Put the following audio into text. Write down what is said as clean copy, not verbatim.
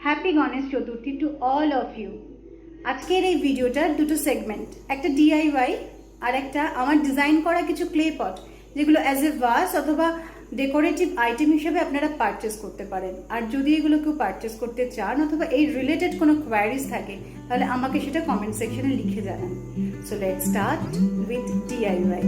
Happy Ganesh Chaturthi to all of you. আজকের এই ভিডিওটার দুটো সেগমেন্ট, একটা ডিআইওয়াই আর একটা আমার ডিজাইন করা কিছু ক্লে পট, যেগুলো অ্যাজ এ ভাস অথবা ডেকোরেটিভ আইটেম হিসেবে আপনারা পারচেস করতে পারেন। আর যদি এগুলো কেউ পারচেস করতে চান অথবা এই রিলেটেড কোনো কোয়ারিজ থাকে, তাহলে আমাকে সেটা কমেন্ট সেকশনে লিখে জানান। So let's start with DIY.